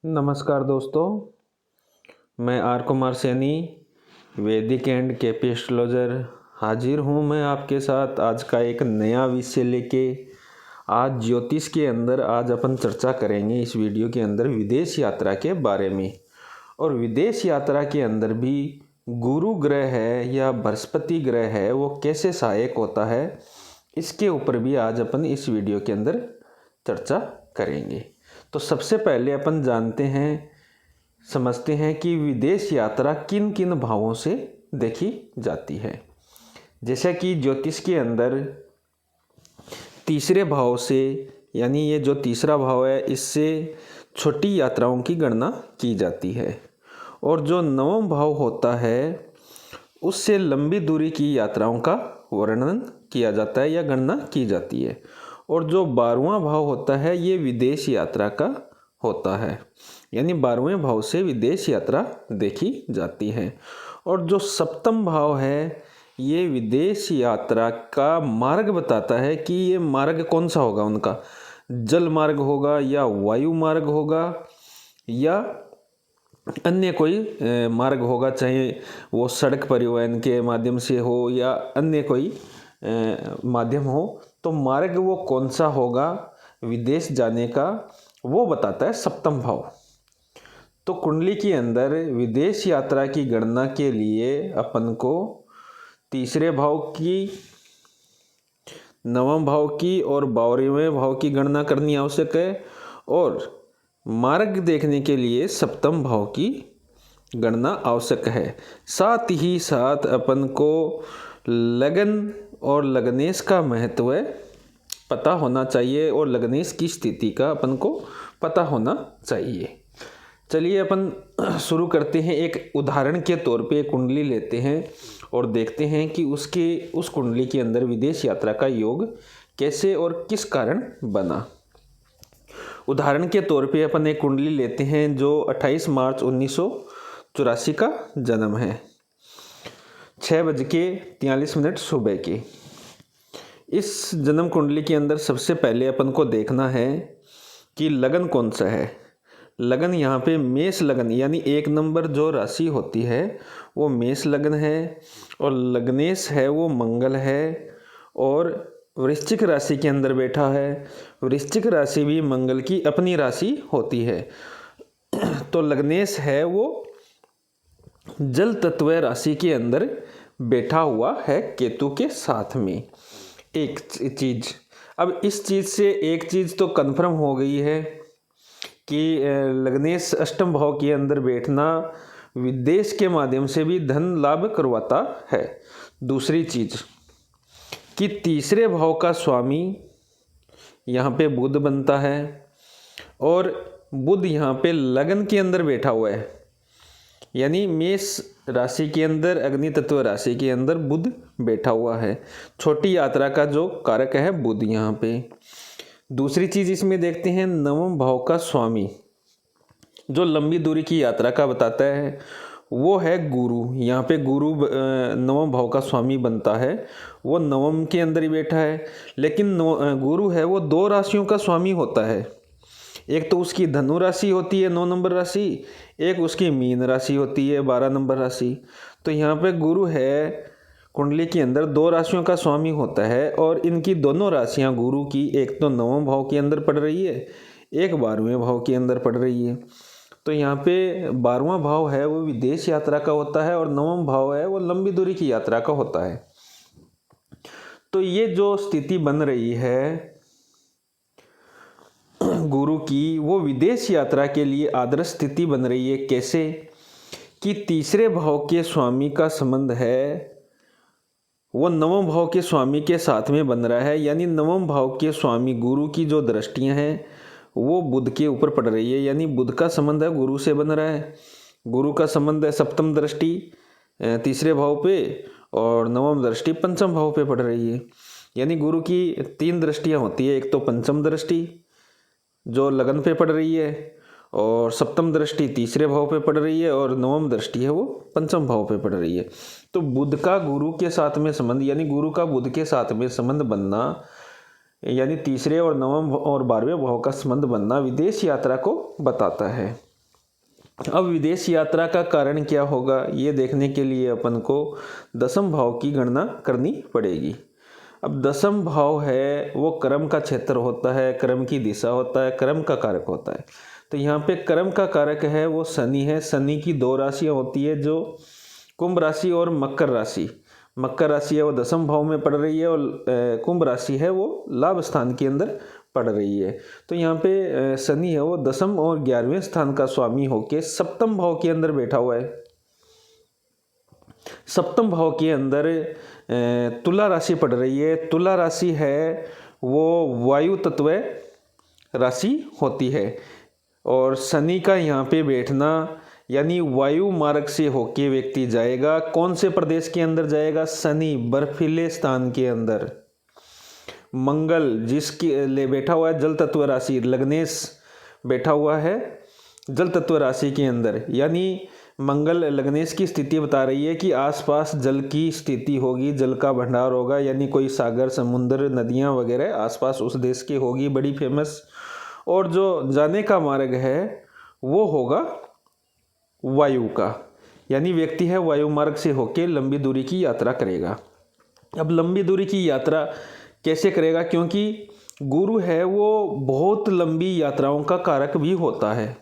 नमस्कार दोस्तों, मैं आर कुमार सैनी, वैदिक एंड केपी एस्ट्रोलॉजर हाजिर हूँ मैं आपके साथ आज का एक नया विषय लेके। आज ज्योतिष के अंदर आज अपन चर्चा करेंगे इस वीडियो के अंदर विदेश यात्रा के बारे में। और विदेश यात्रा के अंदर भी गुरु ग्रह है या बृहस्पति ग्रह है वो कैसे सहायक होता है, इसके ऊपर भी आज अपन इस वीडियो के अंदर चर्चा करेंगे। तो सबसे पहले अपन जानते हैं, समझते हैं कि विदेश यात्रा किन किन भावों से देखी जाती है। जैसा कि ज्योतिष के अंदर तीसरे भाव से, यानी ये जो तीसरा भाव है इससे छोटी यात्राओं की गणना की जाती है, और जो नवम भाव होता है उससे लंबी दूरी की यात्राओं का वर्णन किया जाता है या गणना की जाती है। और जो 12वां भाव होता है ये विदेश यात्रा का होता है, यानी 12वें भाव से विदेश यात्रा देखी जाती है। और जो सप्तम भाव है ये विदेश यात्रा का मार्ग बताता है कि ये मार्ग कौन सा होगा, उनका जल मार्ग होगा या वायु मार्ग होगा या अन्य कोई मार्ग होगा, चाहे वो सड़क परिवहन के माध्यम से हो या अन्य कोई माध्यम हो। तो मार्ग वो कौन सा होगा विदेश जाने का, वो बताता है सप्तम भाव। तो कुंडली के अंदर विदेश यात्रा की गणना के लिए अपन को तीसरे भाव की, नवम भाव की और 12वें भाव की गणना करनी आवश्यक है, और मार्ग देखने के लिए सप्तम भाव की गणना आवश्यक है। साथ ही साथ अपन को लगन और लग्नेश का महत्व पता होना चाहिए और लग्नेश की स्थिति का अपन को पता होना चाहिए। चलिए अपन शुरू करते हैं। एक उदाहरण के तौर पे कुंडली लेते हैं और देखते हैं कि उस कुंडली के अंदर विदेश यात्रा का योग कैसे और किस कारण बना। उदाहरण के तौर पे अपन एक कुंडली लेते हैं जो 28 मार्च 1984 का जन्म है, 6:43 सुबह की। इस जन्म कुंडली के अंदर सबसे पहले अपन को देखना है कि लगन कौन सा है। लगन यहाँ पे मेष लगन, यानी 1 नंबर जो राशि होती है वो मेष लगन है, और लग्नेश है वो मंगल है, और वृश्चिक राशि के अंदर बैठा है। वृश्चिक राशि भी मंगल की अपनी राशि होती है। तो लग्नेश है वो जल तत्व राशि के अंदर बैठा हुआ है केतु के साथ में। एक चीज, अब इस चीज से एक चीज तो कंफर्म हो गई है कि लग्नेश अष्टम भाव के अंदर बैठना विदेश के माध्यम से भी धन लाभ करवाता है। दूसरी चीज कि तीसरे भाव का स्वामी यहाँ पे बुध बनता है, और बुध यहाँ पे लगन के अंदर बैठा हुआ है, यानी मेष राशि के अंदर, अग्नि तत्व राशि के अंदर बुध बैठा हुआ है। छोटी यात्रा का जो कारक है बुध यहाँ पे। दूसरी चीज इसमें देखते हैं, नवम भाव का स्वामी जो लंबी दूरी की यात्रा का बताता है वो है गुरु। यहाँ पे गुरु नवम भाव का स्वामी बनता है, वो नवम के अंदर ही बैठा है। लेकिन गुरु है वो 2 राशियों का स्वामी होता है। एक तो उसकी धनु राशि होती है 9 नंबर राशि, एक उसकी मीन राशि होती है 12 नंबर राशि। तो यहाँ पे गुरु है कुंडली के अंदर 2 राशियों का स्वामी होता है, और इनकी दोनों राशियाँ गुरु की एक तो 9वें भाव के अंदर पड़ रही है, एक 12वें भाव के अंदर पड़ रही है। तो यहाँ पे 12वां भाव है वो विदेश यात्रा का होता है, और 9वां भाव है वो लंबी दूरी की यात्रा का होता है। तो ये जो स्थिति बन रही है गुरु की, वो विदेश यात्रा के लिए आदर्श स्थिति बन रही है। कैसे कि तीसरे भाव के स्वामी का संबंध है वो 9वें भाव के स्वामी के साथ में बन रहा है, यानी 9वें भाव के स्वामी गुरु की जो दृष्टियां हैं वो बुध के ऊपर पड़ रही है, यानी बुध का संबंध है गुरु से बन रहा है। गुरु का संबंध है सप्तम दृष्टि तीसरे भाव पे, और नवम दृष्टि पंचम भाव पे पड़ रही है। यानी गुरु की 3 दृष्टियां होती है, एक तो पंचम दृष्टि जो लगन पे पड़ रही है, और सप्तम दृष्टि तीसरे भाव पे पड़ रही है, और नवम दृष्टि है वो पंचम भाव पे पड़ रही है। तो बुध का गुरु के साथ में संबंध, यानी गुरु का बुध के साथ में संबंध बनना, यानी तीसरे और नवम और 12वें भाव का संबंध बनना विदेश यात्रा को बताता है। अब विदेश यात्रा का कारण क्या होगा, ये देखने के लिए अपन को दसम भाव की गणना करनी पड़ेगी। अब दसम भाव है वो कर्म का क्षेत्र होता है, कर्म की दिशा होता है, कर्म का कारक होता है। तो यहाँ पे कर्म का कारक है वो शनि है। शनि की दो राशियाँ होती है, जो कुंभ राशि और मकर राशि। मकर राशि है वो दसम भाव में पड़ रही है और कुंभ राशि है वो लाभ स्थान के अंदर पड़ रही है। तो यहाँ पे शनि है वो दसम और 11वें स्थान का स्वामी होके सप्तम भाव के अंदर बैठा हुआ है। सप्तम भाव के अंदर तुला राशि पड़ रही है। तुला राशि है वो वायु तत्व राशि होती है और शनि का यहाँ पे बैठना यानी वायु मार्ग से होके व्यक्ति जाएगा। कौन से प्रदेश के अंदर जाएगा? शनि बर्फीले स्थान के अंदर। मंगल जिसके ले बैठा हुआ है जल तत्व राशि, लग्नेश बैठा हुआ है जल तत्व राशि के अंदर, यानी मंगल लग्नेश की स्थिति बता रही है कि आसपास जल की स्थिति होगी, जल का भंडार होगा, यानी कोई सागर समुद्र नदियां वगैरह आसपास उस देश की होगी बड़ी फेमस। और जो जाने का मार्ग है वो होगा वायु का, यानी व्यक्ति है वायु मार्ग से होके लंबी दूरी की यात्रा करेगा। अब लंबी दूरी की यात्रा कैसे करेगा? क्योंकि गुरु है वो बहुत लंबी यात्राओं का कारक भी होता है,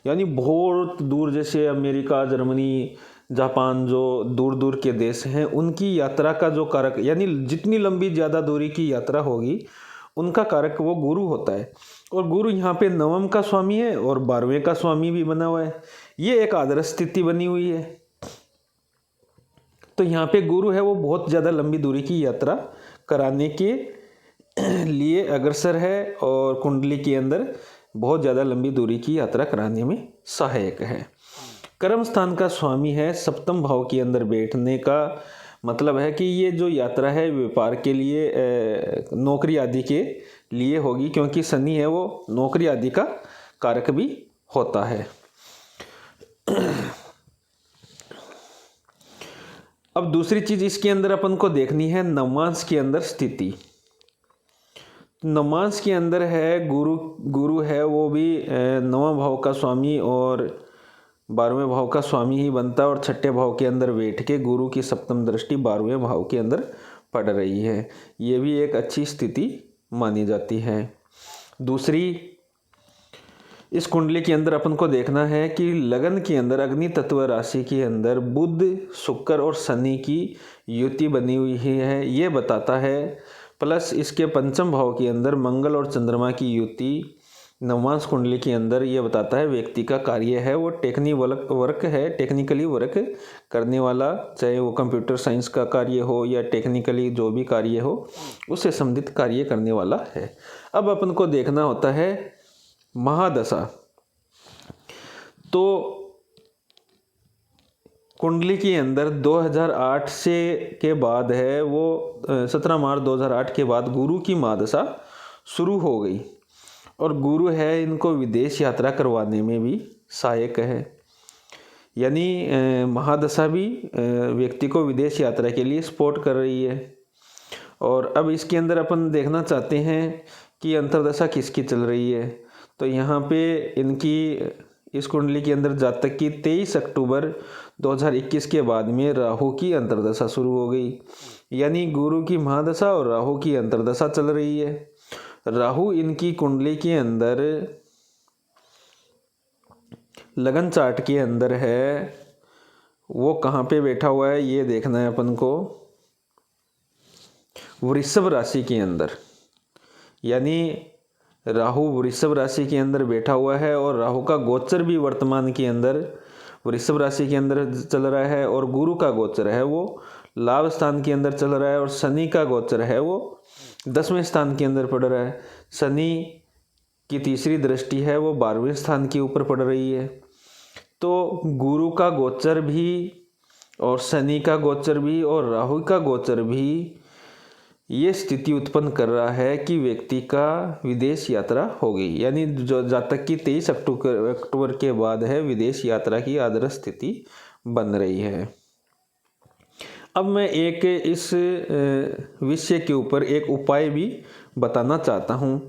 यानी बहुत दूर जैसे अमेरिका, जर्मनी, जापान, जो दूर दूर के देश हैं उनकी यात्रा का जो कारक, यानी जितनी लंबी ज़्यादा दूरी की यात्रा होगी उनका कारक वो गुरु होता है। और गुरु यहाँ पे नवम का स्वामी है और 12वें का स्वामी भी बना हुआ है। ये एक आदर्श स्थिति बनी हुई है। तो यहाँ पे गुरु है वो बहुत ज़्यादा लंबी दूरी की यात्रा कराने के लिए अग्रसर है और कुंडली के अंदर बहुत ज़्यादा लंबी दूरी की यात्रा कराने में सहायक है। कर्म स्थान का स्वामी है, सप्तम भाव के अंदर बैठने का मतलब है कि ये जो यात्रा है व्यापार के लिए, नौकरी आदि के लिए होगी, क्योंकि शनि है वो नौकरी आदि का कारक भी होता है। अब दूसरी चीज इसके अंदर अपन को देखनी है नवमांश के अंदर स्थिति। नवमांश के अंदर है गुरु है वो भी 9वें भाव का स्वामी और 12वें भाव का स्वामी ही बनता है और 6ठे भाव के अंदर बैठ के गुरु की सप्तम दृष्टि 12वें भाव के अंदर पड़ रही है। ये भी एक अच्छी स्थिति मानी जाती है। दूसरी, इस कुंडली के अंदर अपन को देखना है कि लगन के अंदर अग्नि तत्व राशि के अंदर बुध, शुक्र और शनि की युति बनी हुई है, ये बताता है। प्लस इसके पंचम भाव के अंदर मंगल और चंद्रमा की युति नवमांश कुंडली के अंदर ये बताता है व्यक्ति का कार्य है वो टेक्निकली वर्क करने वाला, चाहे वो कंप्यूटर साइंस का कार्य हो या टेक्निकली जो भी कार्य हो उससे संबंधित कार्य करने वाला है। अब अपन को देखना होता है महादशा। तो कुंडली के अंदर 2008 से के बाद है वो 17 मार्च 2008 के बाद गुरु की महादशा शुरू हो गई और गुरु है इनको विदेश यात्रा करवाने में भी सहायक है, यानी महादशा भी व्यक्ति को विदेश यात्रा के लिए सपोर्ट कर रही है। और अब इसके अंदर अपन देखना चाहते हैं कि अंतर्दशा किसकी चल रही है। तो यहाँ पे इनकी इस कुंडली के अंदर जातक की 23 अक्टूबर 2021 के बाद में राहु की अंतर्दशा शुरू हो गई, यानी गुरु की महादशा और राहु की अंतर्दशा चल रही है। राहु इनकी कुंडली के अंदर लगन चार्ट के अंदर है, वो कहाँ पे बैठा हुआ है ये देखना है अपन को। वृषभ राशि के अंदर, यानी राहु वृषभ राशि के अंदर बैठा हुआ है और राहु का गोचर भी वर्तमान के अंदर वृषभ राशि के अंदर चल रहा है और गुरु का गोचर है वो लाभ स्थान के अंदर चल रहा है और शनि का गोचर है वो 10वें स्थान के अंदर पड़ रहा है। शनि की तीसरी दृष्टि है वो 12वें स्थान के ऊपर पड़ रही है। तो गुरु का गोचर भी और शनि का गोचर भी और राहु का गोचर भी ये स्थिति उत्पन्न कर रहा है कि व्यक्ति का विदेश यात्रा हो गई, यानी जो जातक की 23 अक्टूबर के बाद है विदेश यात्रा की आदर्श स्थिति बन रही है। अब मैं एक इस विषय के ऊपर एक उपाय भी बताना चाहता हूँ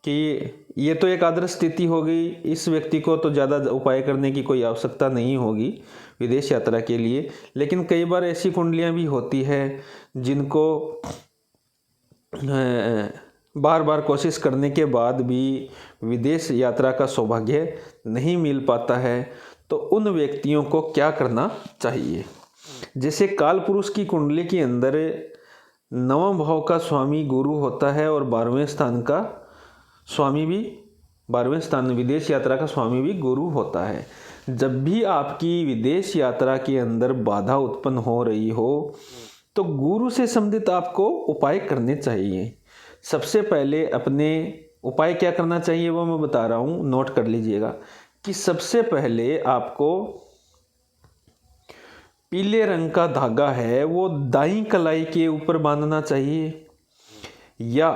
कि ये तो एक आदर्श स्थिति हो गई, इस व्यक्ति को तो ज़्यादा उपाय करने की कोई आवश्यकता नहीं होगी विदेश यात्रा के लिए। लेकिन कई बार ऐसी कुंडलियाँ भी होती है जिनको बार बार कोशिश करने के बाद भी विदेश यात्रा का सौभाग्य नहीं मिल पाता है, तो उन व्यक्तियों को क्या करना चाहिए। जैसे काल पुरुष की कुंडली के अंदर नवम भाव का स्वामी गुरु होता है और 12वें स्थान का स्वामी भी 12वें स्थान विदेश यात्रा का स्वामी भी गुरु होता है। जब भी आपकी विदेश यात्रा के अंदर बाधा उत्पन्न हो रही हो तो गुरु से संबंधित आपको उपाय करने चाहिए। सबसे पहले अपने उपाय क्या करना चाहिए वो मैं बता रहा हूँ, नोट कर लीजिएगा कि सबसे पहले आपको पीले रंग का धागा है वो दाईं कलाई के ऊपर बांधना चाहिए, या